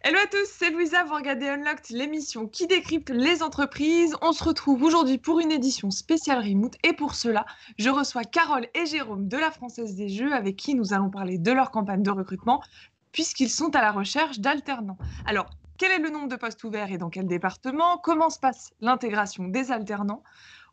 Hello à tous, c'est Louisa, vous regardez Unlocked, l'émission qui décrypte les entreprises. On se retrouve aujourd'hui pour une édition spéciale Remote et pour cela, je reçois Carole et Jérôme de la Française des Jeux avec qui nous allons parler de leur campagne de recrutement puisqu'ils sont à la recherche d'alternants. Alors, quel est le nombre de postes ouverts et dans quel département? Comment se passe l'intégration des alternants?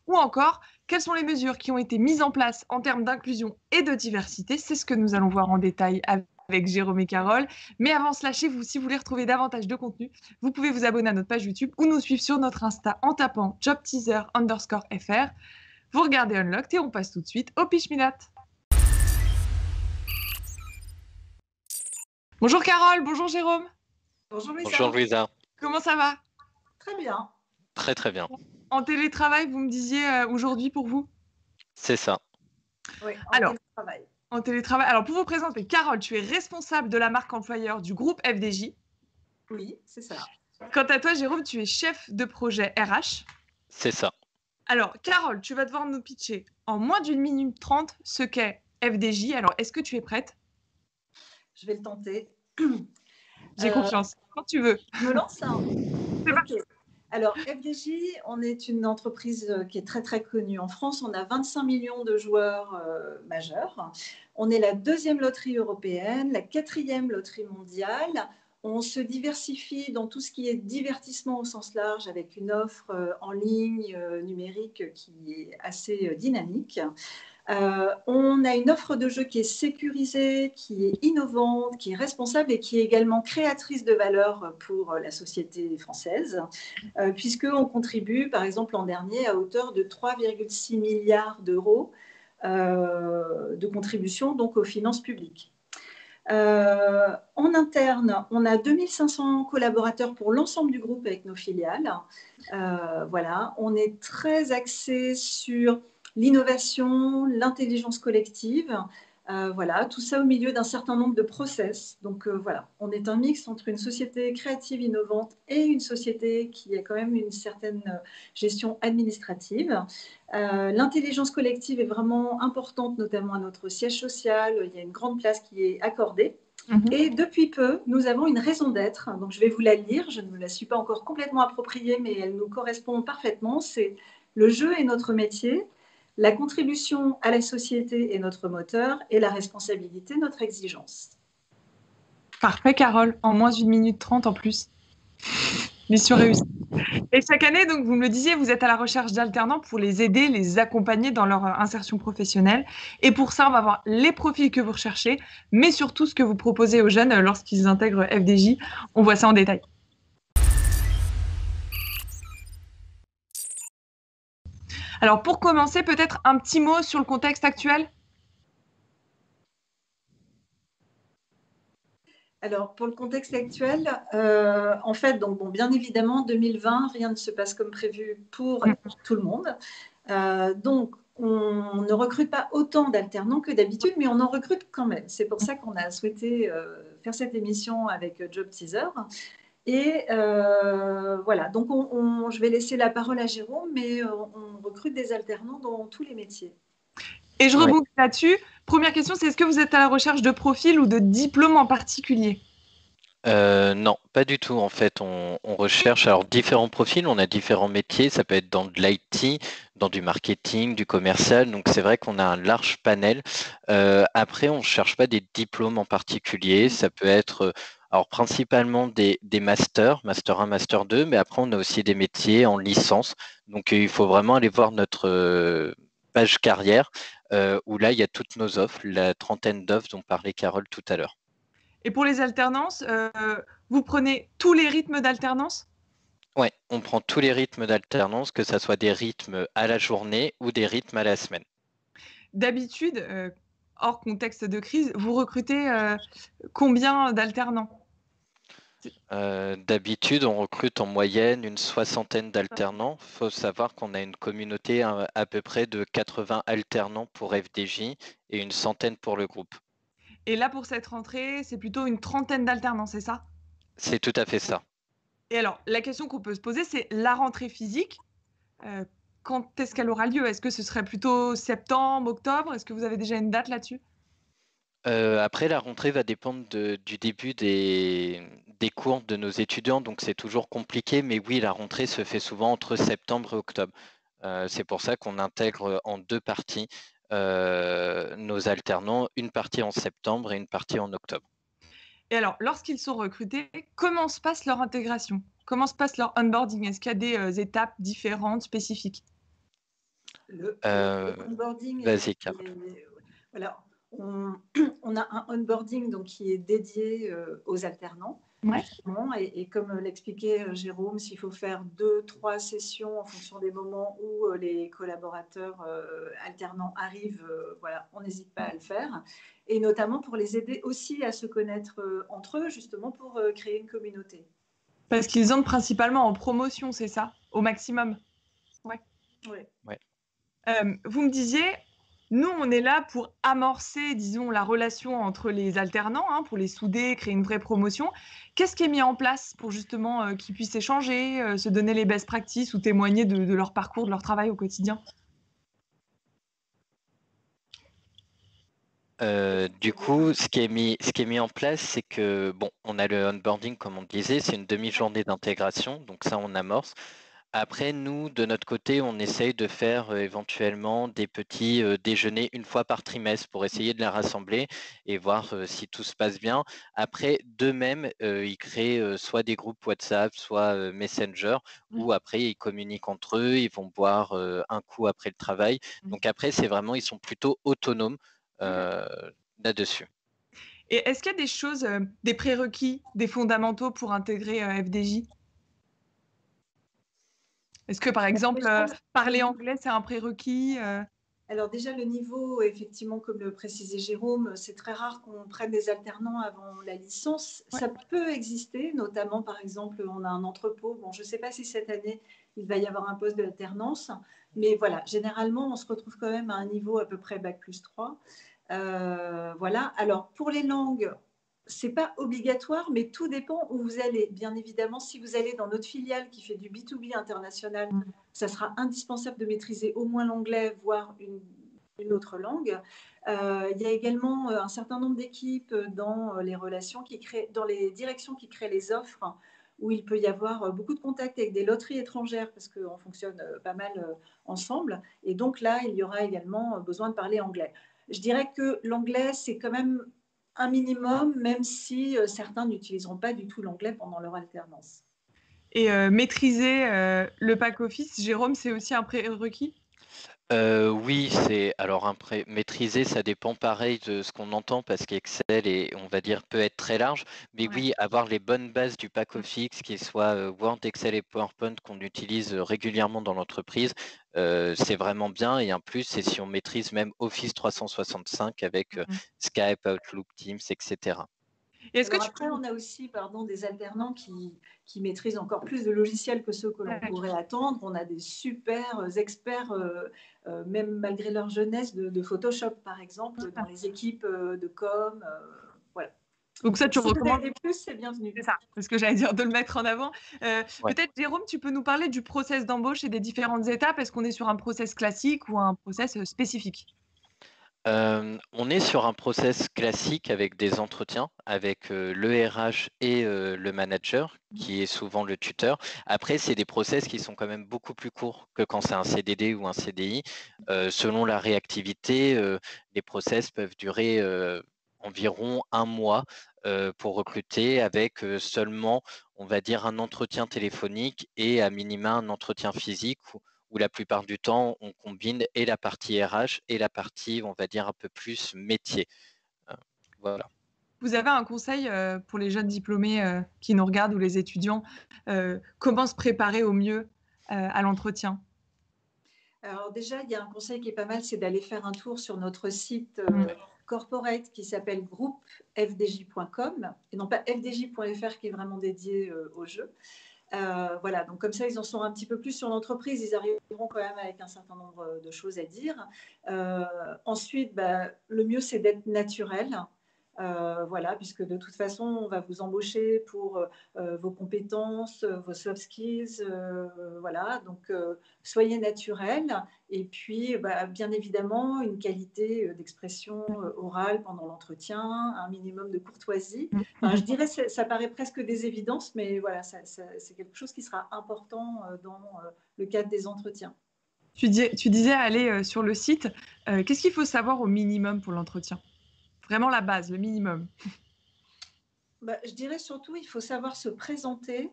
Ou encore, quelles sont les mesures qui ont été mises en place en termes d'inclusion et de diversité? C'est ce que nous allons voir en détail avec Jérôme et Carole. Mais avant cela, chez vous, si vous voulez retrouver davantage de contenu, vous pouvez vous abonner à notre page YouTube ou nous suivre sur notre Insta en tapant jobteaser_fr. Vous regardez Unlocked et on passe tout de suite au Pitch Minute. Bonjour Carole, bonjour Jérôme. Bonjour Louisa. Bonjour Louisa. Comment ça va? Très bien. Très très bien. En télétravail, vous me disiez aujourd'hui pour vous? C'est ça. Oui, télétravail. En télétravail. Alors, pour vous présenter, Carole, tu es responsable de la marque employeur du groupe FDJ. Oui, c'est ça. Quant à toi, Jérôme, tu es chef de projet RH. C'est ça. Alors, Carole, tu vas devoir nous pitcher en moins d'une minute 30 ce qu'est FDJ. Alors, est-ce que tu es prête? Je vais le tenter. J'ai confiance. Quand tu veux. Je me lance. C'est parti. Alors, FDJ, on est une entreprise qui est très, très connue en France. On a 25 millions de joueurs majeurs. On est la 2e loterie européenne, la 4e loterie mondiale. On se diversifie dans tout ce qui est divertissement au sens large avec une offre en ligne numérique qui est assez dynamique. On a une offre de jeu qui est sécurisée, qui est innovante, qui est responsable et qui est également créatrice de valeur pour la société française, puisqu'on contribue, par exemple, l'an dernier, à hauteur de 3,6 milliards d'euros de contribution donc, aux finances publiques. En interne, on a 2500 collaborateurs pour l'ensemble du groupe avec nos filiales. Voilà, on est très axé sur l'innovation, l'intelligence collective, voilà, tout ça au milieu d'un certain nombre de process. Donc voilà, on est un mix entre une société créative, innovante et une société qui a quand même une certaine gestion administrative. L'intelligence collective est vraiment importante, notamment à notre siège social. Il y a une grande place qui est accordée. Et depuis peu, nous avons une raison d'être. Donc, je vais vous la lire. Je ne me la suis pas encore complètement appropriée, mais elle nous correspond parfaitement. C'est « Le jeu est notre métier, la contribution à la société est notre moteur et la responsabilité notre exigence ». Parfait, Carole. En moins d'une minute 30 en plus. Mission réussie. Et chaque année, donc, vous me le disiez, vous êtes à la recherche d'alternants pour les aider, les accompagner dans leur insertion professionnelle. Et pour ça, on va voir les profils que vous recherchez, mais surtout ce que vous proposez aux jeunes lorsqu'ils intègrent FDJ. On voit ça en détail. Alors, pour commencer, peut-être un petit mot sur le contexte actuel. Alors, pour le contexte actuel, en fait, donc, bon, bien évidemment, 2020, rien ne se passe comme prévu pour tout le monde. Donc, on ne recrute pas autant d'alternants que d'habitude, mais on en recrute quand même. C'est pour ça qu'on a souhaité faire cette émission avec Job Teaser. Et voilà, donc je vais laisser la parole à Jérôme, mais on recrute des alternants dans tous les métiers. Et je rebondis là-dessus. Première question, c'est est-ce que vous êtes à la recherche de profils ou de diplômes en particulier? Non, pas du tout. En fait, on recherche alors différents profils, on a différents métiers. Ça peut être dans de l'IT, dans du marketing, du commercial. Donc, c'est vrai qu'on a un large panel. Après, on ne cherche pas des diplômes en particulier. Ça peut être alors principalement des masters, master 1, master 2, mais après, on a aussi des métiers en licence. Donc, il faut vraiment aller voir notre page carrière où là, il y a toutes nos offres, la trentaine d'offres dont parlait Carole tout à l'heure. Et pour les alternances, vous prenez tous les rythmes d'alternance? Ouais, on prend tous les rythmes d'alternance, que ça soit des rythmes à la journée ou des rythmes à la semaine. D'habitude, hors contexte de crise, vous recrutez combien d'alternants? D'habitude, on recrute en moyenne une 60aine d'alternants. Il faut savoir qu'on a une communauté à peu près de 80 alternants pour FDJ et une centaine pour le groupe. Et là, pour cette rentrée, c'est plutôt une trentaine d'alternants, c'est ça? C'est tout à fait ça. Et alors, la question qu'on peut se poser, c'est la rentrée physique. Quand est-ce qu'elle aura lieu? Est-ce que ce serait plutôt septembre, octobre? Est-ce que vous avez déjà une date là-dessus? Après, la rentrée va dépendre du début des des cours de nos étudiants, donc c'est toujours compliqué. Mais oui, la rentrée se fait souvent entre septembre et octobre. C'est pour ça qu'on intègre en 2 parties nos alternants, une partie en septembre et une partie en octobre. Et alors, lorsqu'ils sont recrutés, comment se passe leur intégration? Comment se passe leur onboarding? Est-ce qu'il y a des étapes différentes, spécifiques? Le Euh, onboarding, Vas-y, Carole. voilà, on a un onboarding donc, qui est dédié aux alternants. Ouais. Justement, et comme l'expliquait Jérôme, s'il faut faire 2-3 sessions en fonction des moments où les collaborateurs alternants arrivent, voilà, on n'hésite pas à le faire. Et notamment pour les aider aussi à se connaître entre eux, justement pour créer une communauté. Parce qu'ils entrent principalement en promotion, c'est ça? Au maximum? Ouais. Ouais. Ouais. Vous me disiez, nous, on est là pour amorcer, disons, la relation entre les alternants, hein, pour les souder, créer une vraie promotion. Qu'est-ce qui est mis en place pour justement qu'ils puissent échanger, se donner les best practices ou témoigner de leur parcours, de leur travail au quotidien? Du coup, ce qui est mis en place, c'est que, bon, on a le onboarding, comme on disait, c'est une demi-journée d'intégration, donc ça, on amorce. Après, nous, de notre côté, on essaye de faire éventuellement des petits déjeuners une fois par trimestre pour essayer de les rassembler et voir si tout se passe bien. Après, d'eux-mêmes, ils créent soit des groupes WhatsApp, soit Messenger, où après, ils communiquent entre eux, ils vont boire un coup après le travail. Donc après, c'est vraiment, ils sont plutôt autonomes là-dessus. Et est-ce qu'il y a des choses, des prérequis, des fondamentaux pour intégrer FDJ? Est-ce que, par exemple, parler anglais, c'est un prérequis? Alors déjà, le niveau, effectivement, comme le précisait Jérôme, c'est très rare qu'on prenne des alternants avant la licence. Ouais. Ça peut exister, notamment, par exemple, on a un entrepôt. Bon, je ne sais pas si cette année, il va y avoir un poste d'alternance, mais voilà, généralement, on se retrouve quand même à un niveau à peu près Bac+3. Voilà. Alors, pour les langues, c'est pas obligatoire, mais tout dépend où vous allez. Bien évidemment, si vous allez dans notre filiale qui fait du B2B international, ça sera indispensable de maîtriser au moins l'anglais, voire une autre langue. Il y a également un certain nombre d'équipes dans les relations qui créent, dans les directions qui créent les offres, où il peut y avoir beaucoup de contacts avec des loteries étrangères parce qu'on fonctionne pas mal ensemble. Et donc là, il y aura également besoin de parler anglais. Je dirais que l'anglais, c'est quand même un minimum, même si certains n'utiliseront pas du tout l'anglais pendant leur alternance. Et maîtriser le pack office, Jérôme, c'est aussi un prérequis? Oui, c'est alors maîtriser, ça dépend pareil de ce qu'on entend parce qu'Excel est, on va dire, peut être très large. Mais Ouais. oui, avoir les bonnes bases du pack office, qui soient Word, Excel et PowerPoint qu'on utilise régulièrement dans l'entreprise, c'est vraiment bien. Et en plus, c'est si on maîtrise même Office 365 avec Skype, Outlook, Teams, etc. Et est-ce que Alors tu après, on a aussi des alternants qui maîtrisent encore plus de logiciels que ceux que l'on pourrait attendre. On a des super experts, même malgré leur jeunesse, de Photoshop, par exemple, dans les équipes de com. Voilà. Donc ça, Donc, tu si vous recommandes? avez des plus, c'est bienvenu. C'est ça, c'est ce que j'allais dire, de le mettre en avant. Ouais. Peut-être, Jérôme, tu peux nous parler du process d'embauche et des différentes étapes. Est-ce qu'on est sur un process classique ou un process spécifique? On est sur un process classique avec des entretiens avec le RH et le manager, qui est souvent le tuteur. Après, c'est des process qui sont quand même beaucoup plus courts que quand c'est un CDD ou un CDI. Selon la réactivité, les process peuvent durer environ un mois pour recruter avec seulement, on va dire, un entretien téléphonique et à minima un entretien physique où la plupart du temps, on combine et la partie RH et la partie, on va dire, un peu plus métier. Voilà. Vous avez un conseil pour les jeunes diplômés qui nous regardent ou les étudiants, comment se préparer au mieux à l'entretien? Alors déjà, il y a un conseil qui est pas mal, c'est d'aller faire un tour sur notre site corporate qui s'appelle groupefdj.com et non pas fdj.fr qui est vraiment dédié au jeu. Voilà, donc comme ça, ils en sauront un petit peu plus sur l'entreprise. Ils arriveront quand même avec un certain nombre de choses à dire. Ensuite, le mieux, c'est d'être naturel. Voilà, puisque de toute façon, on va vous embaucher pour vos compétences, vos soft skills, voilà. Donc, soyez naturel. Et puis, bien évidemment, une qualité d'expression orale pendant l'entretien, un minimum de courtoisie. Enfin, je dirais, ça paraît presque des évidences, mais voilà, c'est quelque chose qui sera important dans le cadre des entretiens. Tu disais aller sur le site. Qu'est-ce qu'il faut savoir au minimum pour l'entretien? Vraiment la base, le minimum. Je dirais surtout, il faut savoir se présenter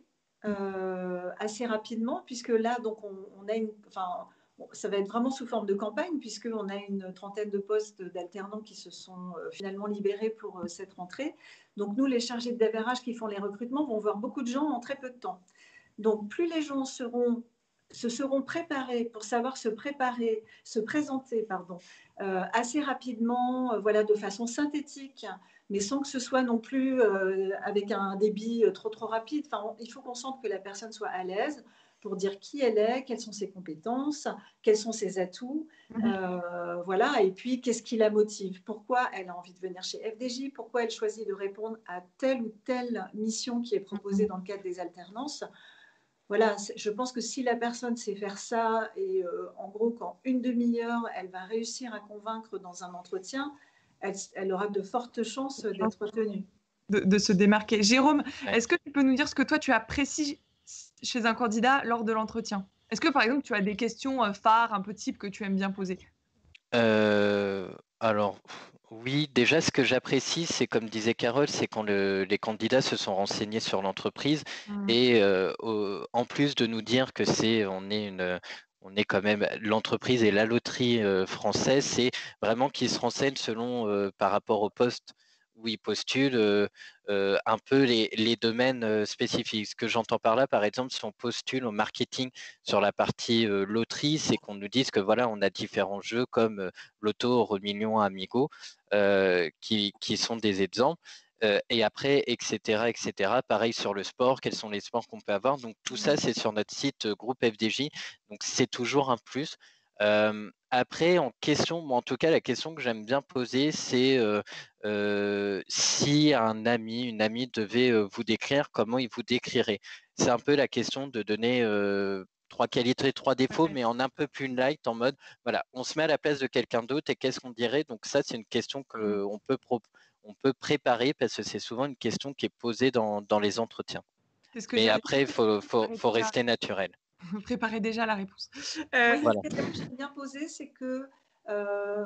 assez rapidement, puisque là, donc, on a enfin, bon, ça va être vraiment sous forme de campagne, puisqu'on a une trentaine de postes d'alternants qui se sont finalement libérés pour cette rentrée. Donc, nous, les chargés de DAVRH qui font les recrutements vont voir beaucoup de gens en très peu de temps. Donc, plus les gens se seront préparés pour savoir se présenter, pardon, assez rapidement, voilà, de façon synthétique, mais sans que ce soit non plus avec un débit trop rapide. Enfin, il faut qu'on sente que la personne soit à l'aise pour dire qui elle est, quelles sont ses compétences, quels sont ses atouts, voilà, et puis qu'est-ce qui la motive, pourquoi elle a envie de venir chez FDJ, pourquoi elle choisit de répondre à telle ou telle mission qui est proposée dans le cadre des alternances. Voilà, je pense que si la personne sait faire ça et en gros, qu'en une demi-heure, elle va réussir à convaincre dans un entretien, elle aura de fortes chances d'être retenue. De se démarquer. Jérôme, Ouais. est-ce que tu peux nous dire ce que toi tu apprécies chez un candidat lors de l'entretien? Est-ce que par exemple tu as des questions phares, un peu type que tu aimes bien poser? Alors, oui, déjà, ce que j'apprécie, c'est comme disait Carole, c'est quand les candidats se sont renseignés sur l'entreprise et en plus de nous dire que on est quand même l'entreprise et la loterie française, c'est vraiment qu'ils se renseignent selon par rapport au poste où ils postulent un peu les domaines spécifiques. Ce que j'entends par là, par exemple, si on postule au marketing sur la partie loterie, c'est qu'on nous dise que voilà, on a différents jeux comme Loto, Euro Million, Amigo, qui sont des exemples. Et après, etc., etc. Pareil sur le sport, quels sont les sports qu'on peut avoir. Donc tout ça, c'est sur notre site groupe FDJ. Donc c'est toujours un plus. Après, en question, en tout cas, la question que j'aime bien poser, c'est si un ami, une amie devait vous décrire, comment il vous décrirait? C'est un peu la question de donner trois qualités, trois défauts, mais en un peu plus light, en mode, voilà, on se met à la place de quelqu'un d'autre et qu'est-ce qu'on dirait? Donc ça, c'est une question qu'on peut préparer parce que c'est souvent une question qui est posée dans les entretiens. Mais après, il faut rester naturel. Préparez déjà la réponse. Oui, Voilà. la question que j'aime bien poser, c'est que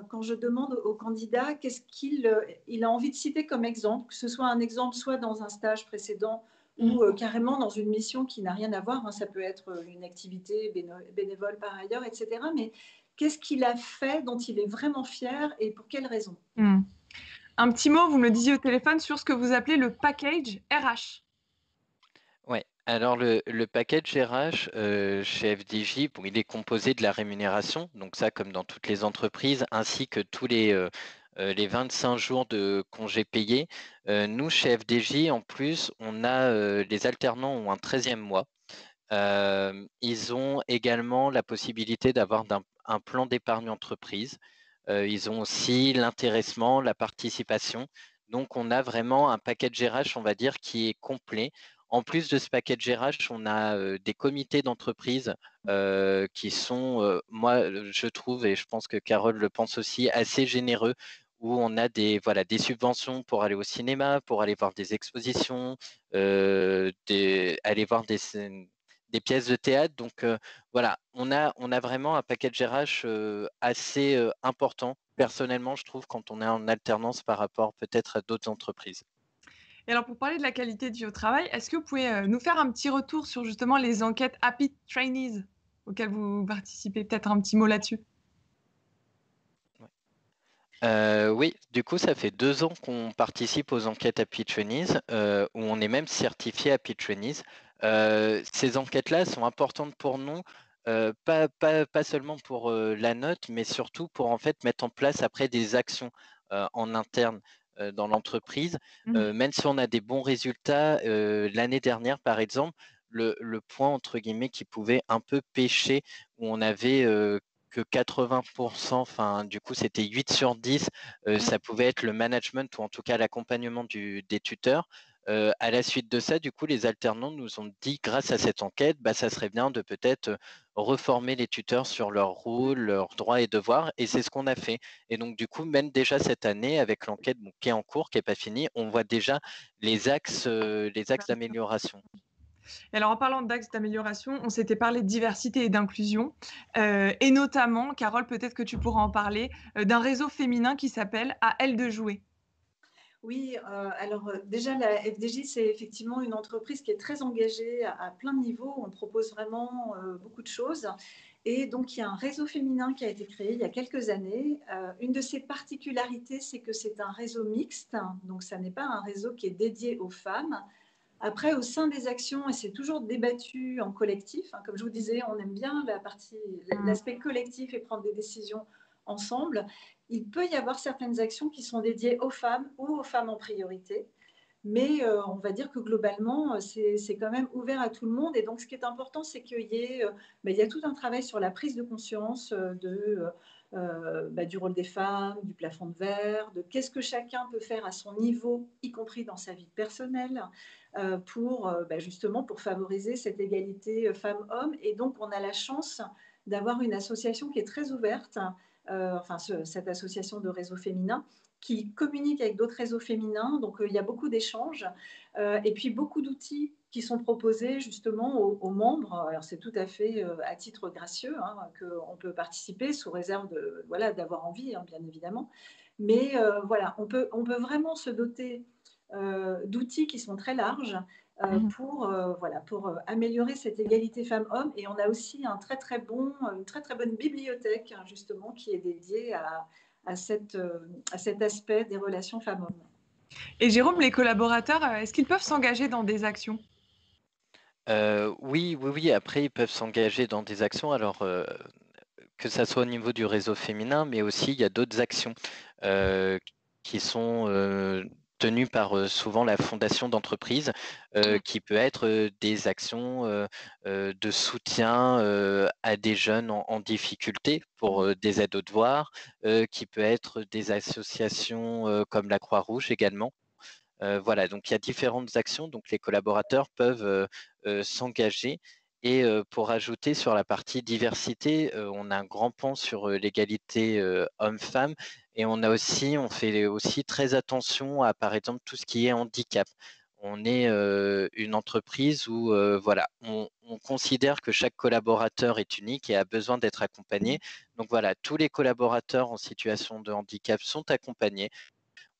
quand je demande au candidat qu'est-ce qu'il a envie de citer comme exemple, que ce soit un exemple soit dans un stage précédent ou carrément dans une mission qui n'a rien à voir, hein, ça peut être une activité bénévole par ailleurs, etc. Mais qu'est-ce qu'il a fait dont il est vraiment fier et pour quelles raisons? Un petit mot, vous me le disiez au téléphone, sur ce que vous appelez le package RH. Ouais. Alors le package RH chez FDJ, bon, il est composé de la rémunération, donc ça comme dans toutes les entreprises, ainsi que tous les 25 jours de congés payés. Nous, chez FDJ, en plus, les alternants ont un 13e mois. Ils ont également la possibilité d'avoir un plan d'épargne entreprise. Ils ont aussi l'intéressement, la participation. Donc, on a vraiment un package RH, on va dire, qui est complet. En plus de ce package RH, on a des comités d'entreprise qui sont, moi, je trouve, et je pense que Carole le pense aussi, assez généreux, où on a des subventions pour aller au cinéma, pour aller voir des expositions, aller voir des pièces de théâtre. Donc, voilà, on a vraiment un package RH assez important, personnellement, je trouve, quand on est en alternance par rapport peut-être à d'autres entreprises. Et alors, pour parler de la qualité de vie au travail, est-ce que vous pouvez nous faire un petit retour sur justement les enquêtes Happy Trainees auxquelles vous participez? Peut-être un petit mot là-dessus. Oui, du coup, ça fait 2 ans qu'on participe aux enquêtes Happy Trainees, où on est même certifié Happy Trainees. Ces enquêtes-là sont importantes pour nous, pas seulement pour la note, mais surtout pour en fait mettre en place après des actions en interne dans l'entreprise. Même si on a des bons résultats, l'année dernière, par exemple, le point entre guillemets qui pouvait un peu pêcher, où on avait que 80%, enfin du coup c'était 8 sur 10, ça pouvait être le management ou en tout cas l'accompagnement des tuteurs. À la suite de ça, du coup, les alternants nous ont dit, grâce à cette enquête, ça serait bien de peut-être reformer les tuteurs sur leur rôle, leurs droits et devoirs, et c'est ce qu'on a fait. Et donc, du coup, même déjà cette année, avec l'enquête qui est en cours, qui n'est pas finie, on voit déjà les axes d'amélioration. Et alors, en parlant d'axes d'amélioration, on s'était parlé de diversité et d'inclusion, et notamment, Carole, peut-être que tu pourras en parler, d'un réseau féminin qui s'appelle À elle de jouer. Oui, alors déjà, la FDJ, c'est effectivement une entreprise qui est très engagée à plein de niveaux. On propose vraiment beaucoup de choses. Et donc, il y a un réseau féminin qui a été créé il y a quelques années. Une de ses particularités, c'est que c'est un réseau mixte. Donc, ça n'est pas un réseau qui est dédié aux femmes. Après, au sein des actions, et c'est toujours débattu en collectif, comme je vous disais, on aime bien l'aspect collectif et prendre des décisions ensemble. Il peut y avoir certaines actions qui sont dédiées aux femmes ou aux femmes en priorité, mais on va dire que globalement, c'est quand même ouvert à tout le monde. Et donc, ce qui est important, c'est qu'il y a tout un travail sur la prise de conscience du rôle des femmes, du plafond de verre, de qu'est-ce que chacun peut faire à son niveau, y compris dans sa vie personnelle, justement pour favoriser cette égalité femmes-hommes. Et donc, on a la chance d'avoir une association qui est très ouverte, cette association de réseau féminin, qui communique avec d'autres réseaux féminins. Donc, il y a beaucoup d'échanges et puis beaucoup d'outils qui sont proposés justement aux membres. Alors, c'est tout à fait à titre gracieux qu'on peut participer sous réserve d'avoir envie, bien évidemment. Mais on peut vraiment se doter d'outils qui sont très larges pour améliorer cette égalité femmes-hommes. Et on a aussi une très très bonne bibliothèque justement qui est dédiée à cet aspect des relations femmes-hommes. Et Jérôme, les collaborateurs, est-ce qu'ils peuvent s'engager dans des actions? Oui. Après, ils peuvent s'engager dans des actions. Alors, que ça soit au niveau du réseau féminin, mais aussi il y a d'autres actions qui sont tenues par souvent la fondation d'entreprise, qui peut être des actions de soutien à des jeunes en difficulté pour des aides aux devoirs, qui peut être des associations comme la Croix-Rouge également. Voilà, donc il y a différentes actions, donc les collaborateurs peuvent s'engager. Et pour ajouter sur la partie diversité, on a un grand pan sur l'égalité homme-femme et on fait aussi très attention à, par exemple, tout ce qui est handicap. On est une entreprise où on considère que chaque collaborateur est unique et a besoin d'être accompagné. Donc voilà, tous les collaborateurs en situation de handicap sont accompagnés.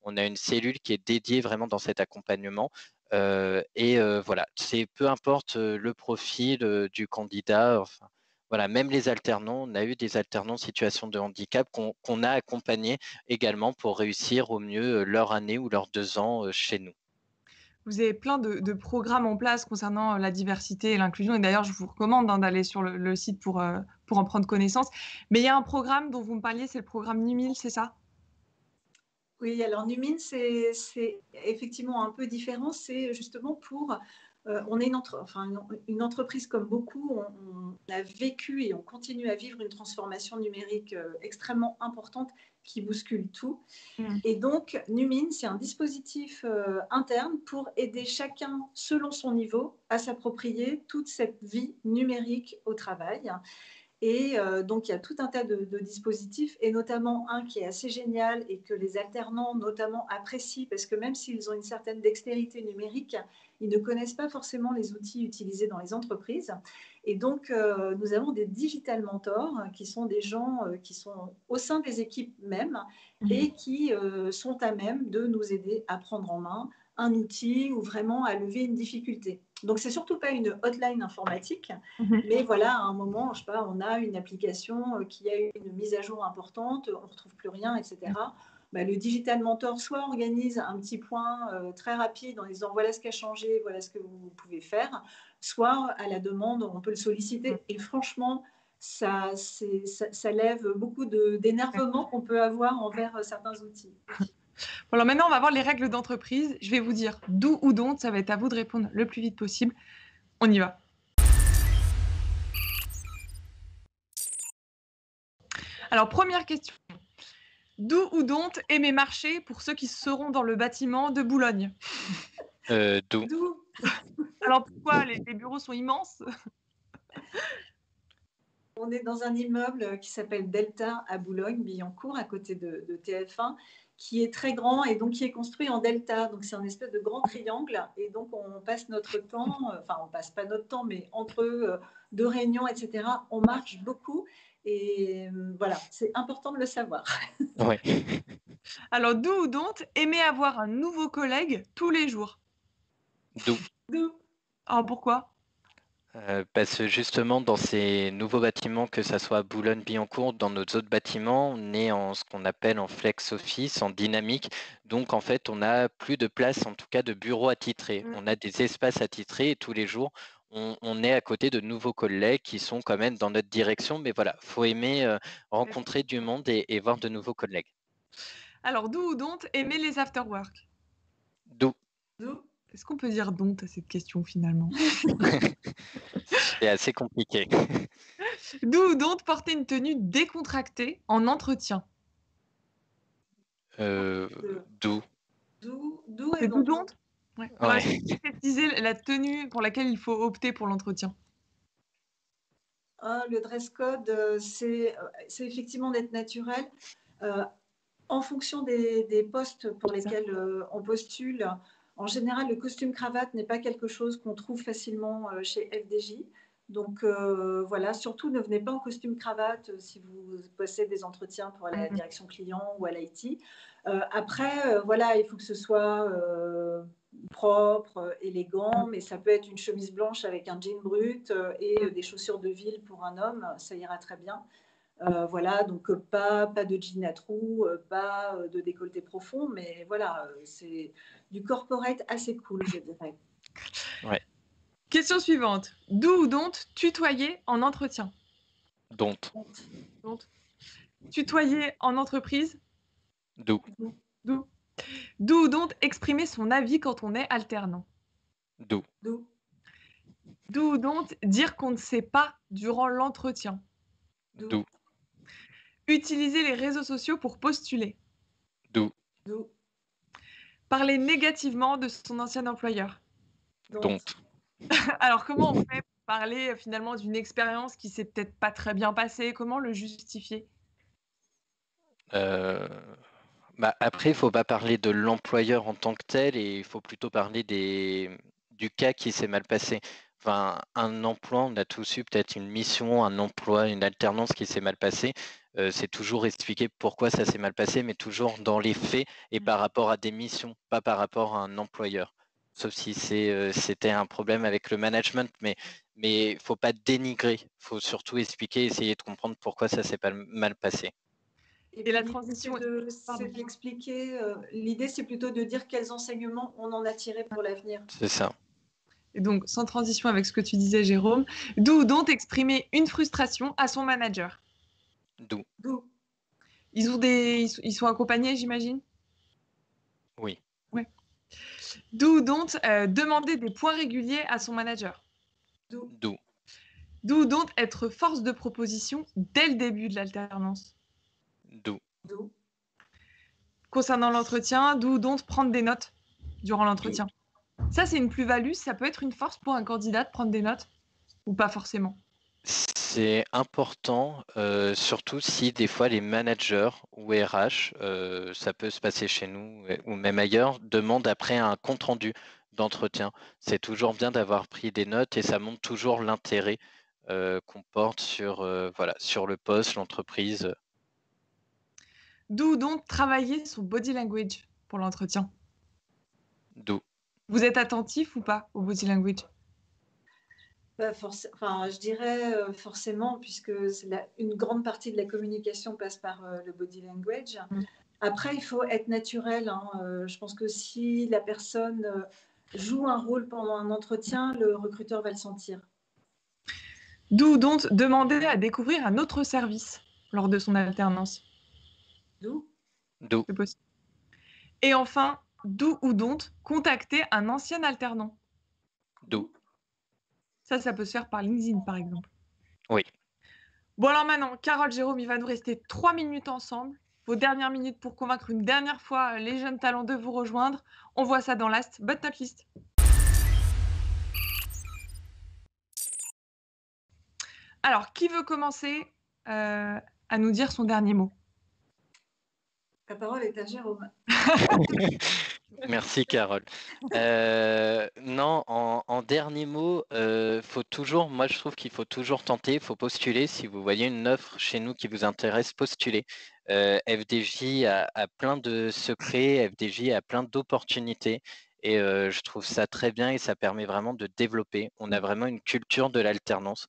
On a une cellule qui est dédiée vraiment dans cet accompagnement. Voilà, c'est peu importe le profil du candidat. Enfin, voilà, même les alternants, on a eu des alternants en situation de handicap qu'on a accompagnés également pour réussir au mieux leur année ou leurs 2 ans chez nous. Vous avez plein de programmes en place concernant la diversité et l'inclusion. Et d'ailleurs, je vous recommande d'aller sur le site pour en prendre connaissance. Mais il y a un programme dont vous me parliez, c'est le programme NUMIL, c'est ça? Oui, alors Numin, c'est effectivement un peu différent. C'est justement on est une entreprise comme beaucoup. On a vécu et on continue à vivre une transformation numérique extrêmement importante qui bouscule tout. Et donc, Numin, c'est un dispositif interne pour aider chacun, selon son niveau, à s'approprier toute cette vie numérique au travail. Et donc, il y a tout un tas de dispositifs, et notamment un qui est assez génial et que les alternants notamment apprécient, parce que même s'ils ont une certaine dextérité numérique, ils ne connaissent pas forcément les outils utilisés dans les entreprises. Et donc, nous avons des digital mentors qui sont des gens qui sont au sein des équipes même et qui sont à même de nous aider à prendre en main un outil ou vraiment à lever une difficulté. Donc, c'est surtout pas une hotline informatique, mais voilà, à un moment, je sais pas, on a une application qui a eu une mise à jour importante, on ne retrouve plus rien, etc. Le Digital Mentor soit organise un petit point très rapide en disant voilà ce qui a changé, voilà ce que vous pouvez faire, soit à la demande, on peut le solliciter. Et franchement, ça lève beaucoup d'énervement qu'on peut avoir envers certains outils. Bon, alors maintenant, on va voir les règles d'entreprise. Je vais vous dire do ou don't. Ça va être à vous de répondre le plus vite possible. On y va. Alors, première question. Do ou don't aimer marcher pour ceux qui seront dans le bâtiment de Boulogne? Do. D'où Alors, pourquoi les bureaux sont immenses? on est dans un immeuble qui s'appelle Delta à Boulogne-Billancourt, à côté de TF1, qui est très grand et donc qui est construit en delta. Donc c'est un espèce de grand triangle et donc on passe notre temps, enfin on passe pas notre temps, mais entre deux réunions, etc., on marche beaucoup et voilà, c'est important de le savoir. Ouais. Alors, do ou don't aimer avoir un nouveau collègue tous les jours? Do. D'où Alors, pourquoi? Parce que justement, dans ces nouveaux bâtiments, que ça soit à Boulogne-Billancourt, dans nos autres bâtiments, on est en ce qu'on appelle en flex office, en dynamique. Donc, en fait, on n'a plus de place, en tout cas, de bureaux attitrés. On a des espaces attitrés et tous les jours, on est à côté de nouveaux collègues qui sont quand même dans notre direction. Mais voilà, faut aimer rencontrer du monde et voir de nouveaux collègues. Alors, do ou don't aimer les after-work? Do. D'où Est-ce qu'on peut dire don't à cette question finalement? C'est assez compliqué. Do ou don't porter une tenue décontractée en entretien? Do. D'où C'est et do donc don't? Ouais. Alors, est-ce que tu peux préciser la tenue pour laquelle il faut opter pour l'entretien? le dress code, c'est effectivement d'être naturel. Euh, En fonction des postes pour lesquels on postule, en général, le costume cravate n'est pas quelque chose qu'on trouve facilement chez FDJ. Donc voilà, surtout ne venez pas en costume cravate si vous passez des entretiens pour la direction client ou à l'IT. Après, voilà, il faut que ce soit propre, élégant, mais ça peut être une chemise blanche avec un jean brut et des chaussures de ville pour un homme, ça ira très bien. Voilà, donc pas de jean à trous, pas de décolleté profond, mais voilà, c'est du corporate assez cool, je dirais. Ouais. Question suivante. Do ou don't tutoyer en entretien? Don't. Don't. Tutoyer en entreprise? Do. Do. Do ou don't exprimer son avis quand on est alternant? Do. D'où Do ou don't dire qu'on ne sait pas durant l'entretien? Do. Utiliser les réseaux sociaux pour postuler? Do. d'où Parler négativement de son ancien employeur? donc Don't. Alors, comment on fait pour parler finalement d'une expérience qui s'est peut-être pas très bien passée? Comment le justifier? Euh, après, il faut pas parler de l'employeur en tant que tel et il faut plutôt parler du cas qui s'est mal passé. Enfin, un emploi, on a tous eu peut-être une mission, un emploi, une alternance qui s'est mal passée. C'est toujours expliquer pourquoi ça s'est mal passé, mais toujours dans les faits et par rapport à des missions, pas par rapport à un employeur. Sauf si c'était un problème avec le management, mais faut pas dénigrer. Faut surtout expliquer, essayer de comprendre pourquoi ça s'est pas mal passé. Et Et puis la l'idée, transition. c'est d'expliquer, l'idée, c'est plutôt de dire quels enseignements on en a tiré pour l'avenir. C'est ça. Et donc, sans transition avec ce que tu disais, Jérôme, do ou don't exprimer une frustration à son manager? Do. D'où Ils sont accompagnés, j'imagine? Oui. Ouais. Do ou don't demander des points réguliers à son manager? d'où Do. Do ou don't être force de proposition dès le début de l'alternance? Do. d'où Concernant l'entretien, do ou don't prendre des notes durant Do. l'entretien? Ça, c'est une plus-value. Ça peut être une force pour un candidat de prendre des notes ou pas forcément? C'est important, surtout si des fois les managers ou RH, ça peut se passer chez nous ou même ailleurs, demandent après un compte-rendu d'entretien. C'est toujours bien d'avoir pris des notes et ça montre toujours l'intérêt qu'on porte voilà, sur le poste, l'entreprise. Do ou don't travailler son body language pour l'entretien? Do. Vous êtes attentif ou pas au body language? Enfin, je dirais forcément, puisque une grande partie de la communication passe par le body language. Après, il faut être naturel, hein. Je pense que si la personne joue un rôle pendant un entretien, le recruteur va le sentir. Do ou don't demander à découvrir un autre service lors de son alternance? D'où Do. C'est possible. Et enfin, do ou don't contacter un ancien alternant? Do. Ça peut se faire par LinkedIn, par exemple. Oui. Bon, alors maintenant, Carole, Jérôme, il va nous rester 3 minutes ensemble. Vos dernières minutes pour convaincre une dernière fois les jeunes talents de vous rejoindre. On voit ça dans Last But Not Least. Alors, qui veut commencer à nous dire son dernier mot? La parole est à Jérôme. Merci Carole. Non, en dernier mot, faut toujours, moi je trouve qu'il faut toujours tenter, il faut postuler. Si vous voyez une offre chez nous qui vous intéresse, postulez. FDJ a plein de secrets, FDJ a plein d'opportunités et je trouve ça très bien et ça permet vraiment de développer. On a vraiment une culture de l'alternance.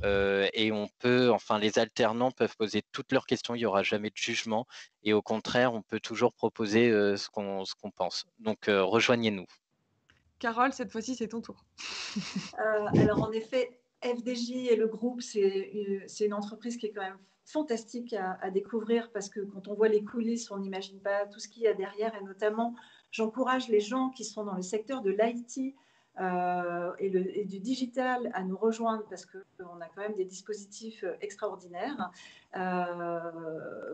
Et les alternants peuvent poser toutes leurs questions, il n'y aura jamais de jugement. Et au contraire, on peut toujours proposer ce qu'on pense. Donc, rejoignez-nous. Carole, cette fois-ci, c'est ton tour. Alors, en effet, FDJ et le groupe, c'est une entreprise qui est quand même fantastique à découvrir parce que quand on voit les coulisses, on n'imagine pas tout ce qu'il y a derrière. Et notamment, j'encourage les gens qui sont dans le secteur de l'IT et du digital à nous rejoindre parce qu'on a quand même des dispositifs extraordinaires.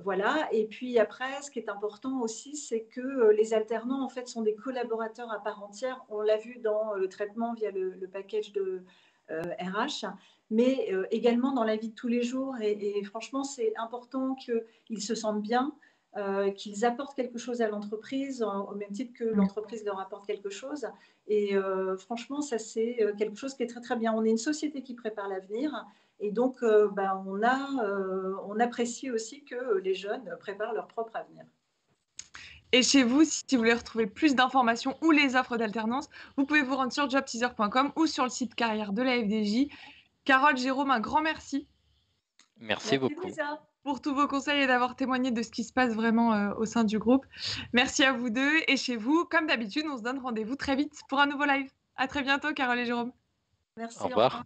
Voilà. Et puis après, ce qui est important aussi, c'est que les alternants, en fait, sont des collaborateurs à part entière. On l'a vu dans le traitement via le package de RH, mais également dans la vie de tous les jours. Et franchement, c'est important qu'ils se sentent bien, qu'ils apportent quelque chose à l'entreprise, au même titre que l'entreprise leur apporte quelque chose. Et franchement, ça, c'est quelque chose qui est très, très bien. On est une société qui prépare l'avenir. Et donc, on apprécie aussi que les jeunes préparent leur propre avenir. Et chez vous, si vous voulez retrouver plus d'informations ou les offres d'alternance, vous pouvez vous rendre sur jobteaser.com ou sur le site carrière de la FDJ. Carole, Jérôme, un grand merci. Merci beaucoup. Lisa. Pour tous vos conseils et d'avoir témoigné de ce qui se passe vraiment au sein du groupe. Merci à vous deux. Et chez vous, comme d'habitude, on se donne rendez-vous très vite pour un nouveau live. À très bientôt, Carole et Jérôme. Merci. Au revoir.